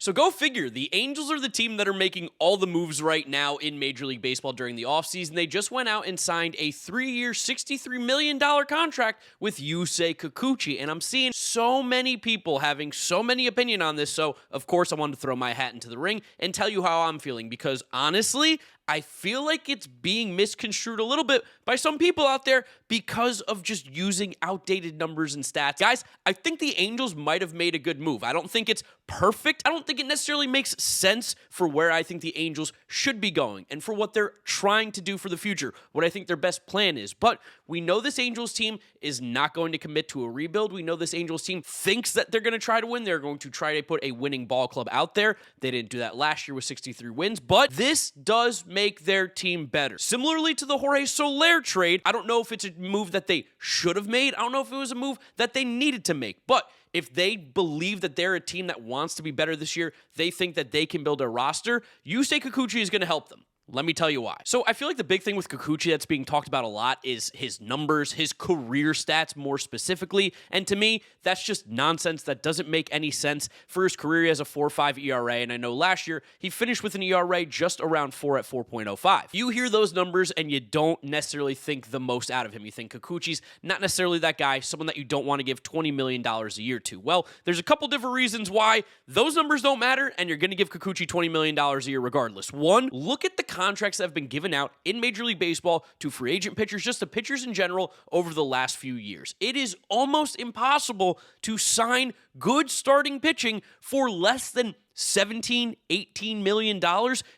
So go figure, the Angels are the team that are making all the moves right now in Major League Baseball during the offseason. They just went out and signed a 3-year, $63 million contract with Yusei Kikuchi, and I'm seeing so many people having so many opinion on this, so of course I wanted to throw my hat into the ring and tell you how I'm feeling, because honestly, I feel like it's being misconstrued a little bit by some people out there because of just using outdated numbers and stats. Guys, I think the Angels might have made a good move. I don't think it's perfect. I don't think it necessarily makes sense for where I think the Angels should be going and for what they're trying to do for the future, what I think their best plan is. But we know this Angels team is not going to commit to a rebuild. We know this Angels team thinks that they're going to try to win. They're going to try to put a winning ball club out there. They didn't do that last year with 63 wins, but this does make their team better. Similarly to the Jorge Soler trade, I don't know if it's a move that they should have made. I don't know if it was a move that they needed to make, but if they believe that they're a team that wants to be better this year, they think that they can build a roster, Yusei Kikuchi is going to help them. Let me tell you why. So I feel like the big thing with Kikuchi that's being talked about a lot is his numbers, his career stats more specifically. And to me, that's just nonsense. That doesn't make any sense. For his career, he has a 4.5 ERA. And I know last year, he finished with an ERA just around 4 at 4.05. You hear those numbers and you don't necessarily think the most out of him. You think Kikuchi's not necessarily that guy, someone that you don't want to give $20 million a year to. Well, there's a couple different reasons why those numbers don't matter, and you're going to give Kikuchi $20 million a year regardless. One, look at the contracts that have been given out in Major League Baseball to free agent pitchers, just to pitchers in general, over the last few years. It is almost impossible to sign good starting pitching for less than $17, $18 million.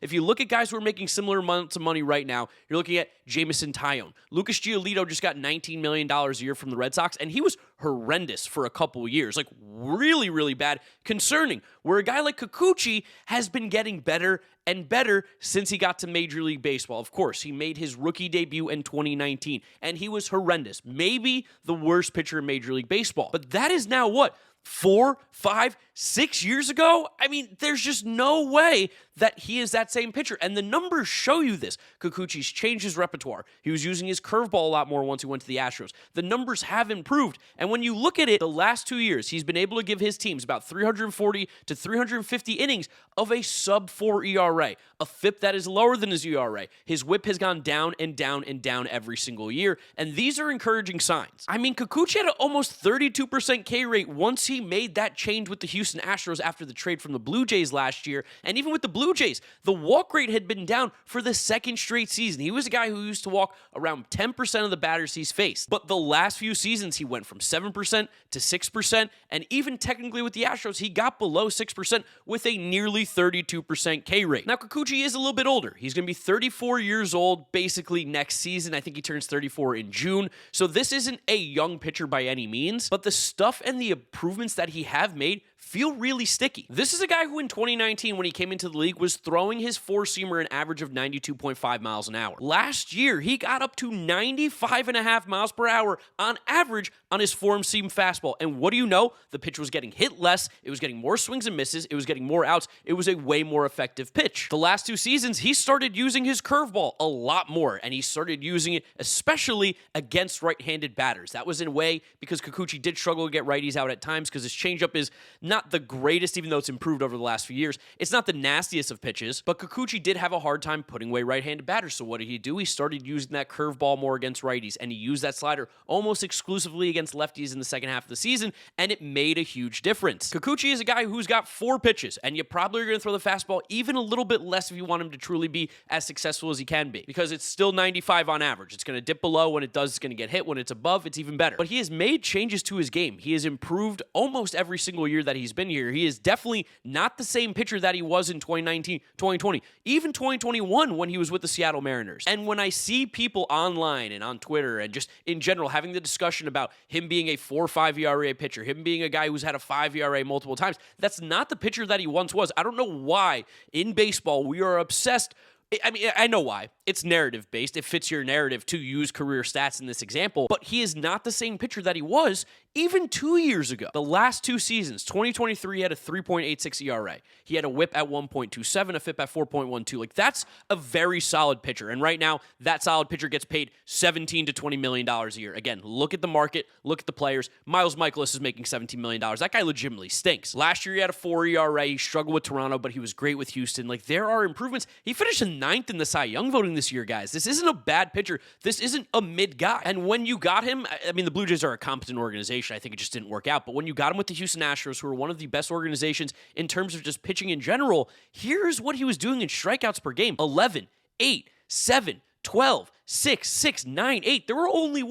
If you look at guys who are making similar amounts of money right now, you're looking at Jamison Tyone. Lucas Giolito just got $19 million a year from the Red Sox, and he was horrendous for a couple years. Like, really, really bad, concerning. Where a guy like Kikuchi has been getting better and better since he got to Major League Baseball. Of course, he made his rookie debut in 2019, and he was horrendous. Maybe the worst pitcher in Major League Baseball. But that is now what? 4, 5, 6 years ago? I mean, there's just no way that he is that same pitcher. And the numbers show you this. Kikuchi's changed his repertoire. He was using his curveball a lot more once he went to the Astros. The numbers have improved. And when you look at it, the last 2 years, he's been able to give his teams about 340 to 350 innings of a sub-4 ERA, a FIP that is lower than his ERA. His whip has gone down and down and down every single year. And these are encouraging signs. I mean, Kikuchi had an almost 32% K rate once he made that change with the Houston Astros after the trade from the Blue Jays last year. And even with the Blue Jays, the walk rate had been down for the second straight season. He was a guy who used to walk around 10% of the batters he's faced. But the last few seasons, he went from 7% to 6%, and even technically with the Astros, he got below 6% with a nearly 32% K rate. Now, Kikuchi is a little bit older. He's going to be 34 years old basically next season. I think he turns 34 in June. So this isn't a young pitcher by any means, but the stuff and the improvements that he have made feel really sticky. This is a guy who in 2019, when he came into the league, was throwing his four-seamer an average of 92.5 miles an hour. Last year, he got up to 95.5 miles per hour on average on his four-seam fastball. And what do you know? The pitch was getting hit less. It was getting more swings and misses. It was getting more outs. It was a way more effective pitch. The last 2 seasons, he started using his curveball a lot more, and he started using it especially against right-handed batters. That was in a way because Kikuchi did struggle to get righties out at times because his changeup is not the greatest, even though it's improved over the last few years. It's not the nastiest of pitches, but Kikuchi did have a hard time putting away right-handed batters. So what did he do? He started using that curveball more against righties, and he used that slider almost exclusively against lefties in the second half of the season, and it made a huge difference. Kikuchi is a guy who's got 4 pitches, and you probably are going to throw the fastball even a little bit less if you want him to truly be as successful as he can be, because it's still 95 on average. It's going to dip below. When it does, it's going to get hit. When it's above, it's even better. But he has made changes to his game. He has improved almost every single year that he's been here. He is definitely not the same pitcher that he was in 2019, 2020, even 2021 when he was with the Seattle Mariners. And when I see people online and on Twitter and just in general having the discussion about him being a 4.5 ERA pitcher, him being a guy who's had a 5 ERA multiple times, that's not the pitcher that he once was. I don't know why in baseball we are obsessed. I mean, I know why. it's narrative-based. It fits your narrative to use career stats in this example, but he is not the same pitcher that he was even 2 years ago. The last 2 seasons, 2023 he had a 3.86 ERA. He had a whip at 1.27, a FIP at 4.12. Like, that's a very solid pitcher. And right now, that solid pitcher gets paid $17 to $20 million a year. Again, look at the market, look at the players. Miles Michaelis is making $17 million. That guy legitimately stinks. Last year, he had a 4 ERA. He struggled with Toronto, but he was great with Houston. Like, there are improvements. He finished in 9th in the Cy Young voting this year, guys. This isn't a bad pitcher. This isn't a mid guy. And when you got him, I mean, the Blue Jays are a competent organization. I think it just didn't work out. But when you got him with the Houston Astros, who are one of the best organizations in terms of just pitching in general, here's what he was doing in strikeouts per game. 11, 8, 7, 12, 6, 6, 9, 8. There were only,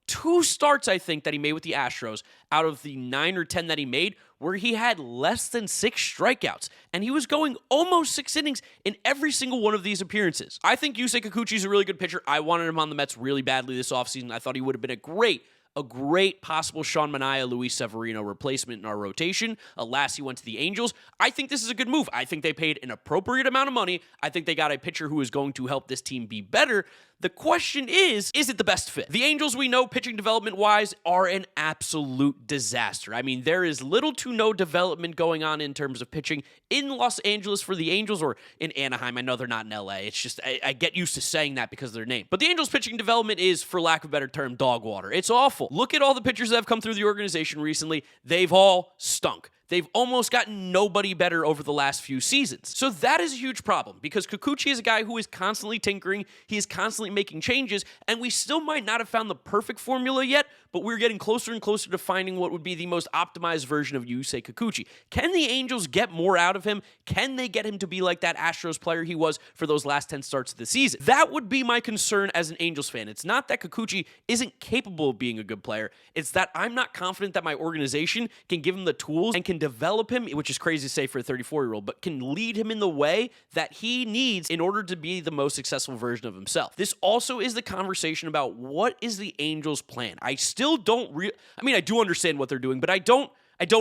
2 starts, I think, that he made with the Astros out of the 9 or 10 that he made where he had less than 6 strikeouts, and he was going almost 6 innings in every single one of these appearances. I think Yusei Kikuchi is a really good pitcher. I wanted him on the Mets really badly this offseason. I thought he would have been a great possible Sean Manaea, Luis Severino replacement in our rotation. Alas, he went to the Angels. I think this is a good move. I think they paid an appropriate amount of money. I think they got a pitcher who is going to help this team be better. The question is it the best fit? The Angels, we know, pitching development-wise, are an absolute disaster. I mean, there is little to no development going on in terms of pitching in Los Angeles for the Angels, or in Anaheim. I know they're not in LA. It's just, I get used to saying that because of their name. But the Angels' pitching development is, for lack of a better term, dog water. It's awful. Look at all the pitchers that have come through the organization recently. They've all stunk. They've almost gotten nobody better over the last few seasons. So that is a huge problem because Kikuchi is a guy who is constantly tinkering. He is constantly making changes, and we still might not have found the perfect formula yet, but we're getting closer and closer to finding what would be the most optimized version of Yusei Kikuchi. Can the Angels get more out of him? Can they get him to be like that Astros player he was for those last 10 starts of the season? That would be my concern as an Angels fan. It's not that Kikuchi isn't capable of being a good player. It's that I'm not confident that my organization can give him the tools and can develop him, which is crazy to say for a 34-year-old, but can lead him in the way that he needs in order to be the most successful version of himself. This also is the conversation about what is the Angels' plan. I still don't I do understand what they're doing, but I don't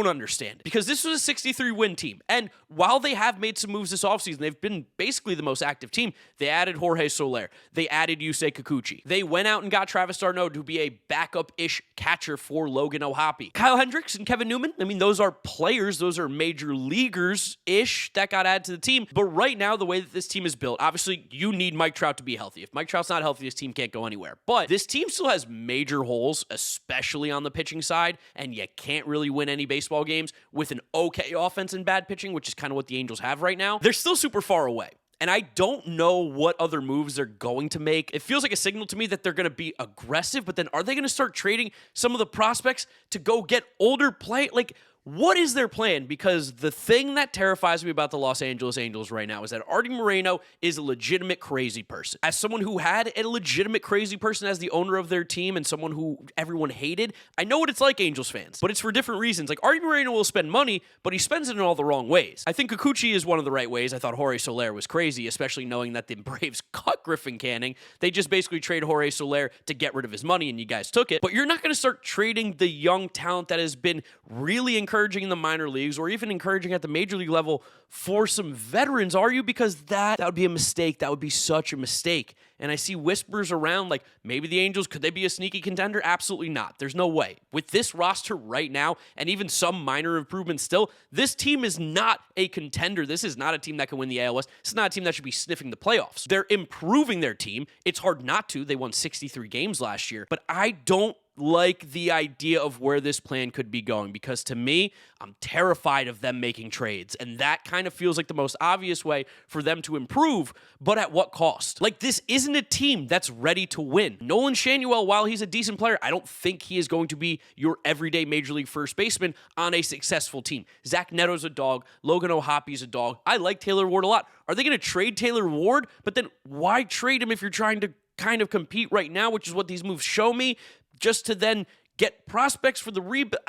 understand it because this was a 63-win team. And while they have made some moves this offseason, they've been basically the most active team. They added Jorge Soler. They added Yusei Kikuchi. They went out and got Travis d'Arnaud to be a backup-ish catcher for Logan O'Hoppe. Kyle Hendricks and Kevin Newman, those are players. Those are major leaguers-ish that got added to the team. But right now, the way that this team is built, obviously, you need Mike Trout to be healthy. If Mike Trout's not healthy, this team can't go anywhere. But this team still has major holes, especially on the pitching side, and you can't really win any baseball games with an okay offense and bad pitching, which is kind of what the Angels have right now. They're still super far away. And I don't know what other moves they're going to make. It feels like a signal to me that they're going to be aggressive, but then are they going to start trading some of the prospects to go get older play? Like, what is their plan? Because the thing that terrifies me about the Los Angeles Angels right now is that Artie Moreno is a legitimate crazy person. As someone who had a legitimate crazy person as the owner of their team and someone who everyone hated, I know what it's like, Angels fans, but it's for different reasons. Like, Artie Moreno will spend money, but he spends it in all the wrong ways. I think Kikuchi is one of the right ways. I thought Jorge Soler was crazy, especially knowing that the Braves cut Griffin Canning. They just basically traded Jorge Soler to get rid of his money, and you guys took it. But you're not going to start trading the young talent that has been really encouraging in the minor leagues or even encouraging at the major league level for some veterans, are you? Because that would be a mistake. That would be such a mistake. And I see whispers around like maybe the Angels, could they be a sneaky contender? Absolutely not. There's no way. With this roster right now and even some minor improvements still, this team is not a contender. This is not a team that can win the AL West. This is not a team that should be sniffing the playoffs. They're improving their team. It's hard not to. They won 63 games last year. But I don't like the idea of where this plan could be going because to me, I'm terrified of them making trades. And that kind of feels like the most obvious way for them to improve, but at what cost? Like, this isn't a team that's ready to win. Nolan Schanuel, while he's a decent player, I don't think he is going to be your everyday major league first baseman on a successful team. Zach Neto's a dog. Logan O'Hoppe's a dog. I like Taylor Ward a lot. Are they going to trade Taylor Ward? But then why trade him if you're trying to kind of compete right now, which is what these moves show me, just to then get prospects for the rebuild?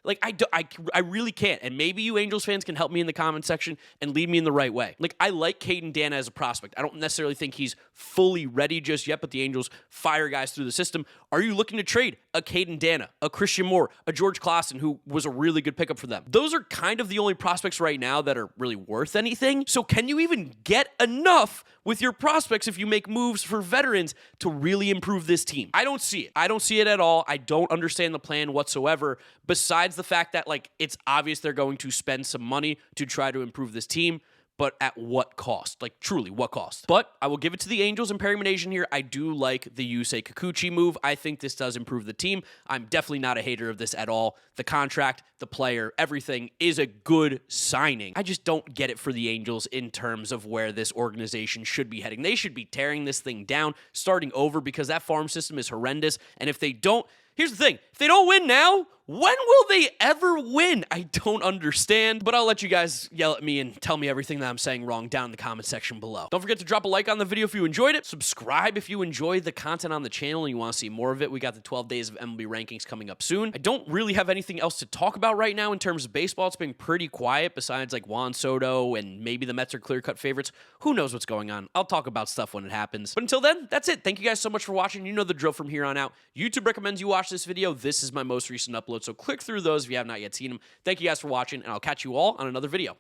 Like, I really can't. And maybe you Angels fans can help me in the comment section and lead me in the right way. Like, I like Caden Dana as a prospect. I don't necessarily think he's fully ready just yet, but the Angels fire guys through the system. Are you looking to trade a Caden Dana, a Christian Moore, a George Klassen, who was a really good pickup for them? Those are kind of the only prospects right now that are really worth anything. So can you even get enough with your prospects if you make moves for veterans to really improve this team? I don't see it. I don't see it at all. I don't understand the plan whatsoever, besides the fact that, like, it's obvious they're going to spend some money to try to improve this team. But at what cost? Like, truly, what cost? But I will give it to the Angels and Perry Minasian here. I do like the Yusei Kikuchi move. I think this does improve the team. I'm definitely not a hater of this at all. The contract, the player, everything is a good signing. I just don't get it for the Angels in terms of where this organization should be heading. They should be tearing this thing down, starting over, because that farm system is horrendous. And if they don't, here's the thing. If they don't win now, when will they ever win? I don't understand, but I'll let you guys yell at me and tell me everything that I'm saying wrong down in the comment section below. Don't forget to drop a like on the video if you enjoyed it. Subscribe if you enjoy the content on the channel and you want to see more of it. We got the 12 days of MLB rankings coming up soon. I don't really have anything else to talk about right now in terms of baseball. It's been pretty quiet besides like Juan Soto and maybe the Mets are clear-cut favorites. Who knows what's going on? I'll talk about stuff when it happens. But until then, that's it. Thank you guys so much for watching. You know the drill from here on out. YouTube recommends you watch this video. This is my most recent upload, so click through those if you have not yet seen them. Thank you guys for watching, and I'll catch you all on another video.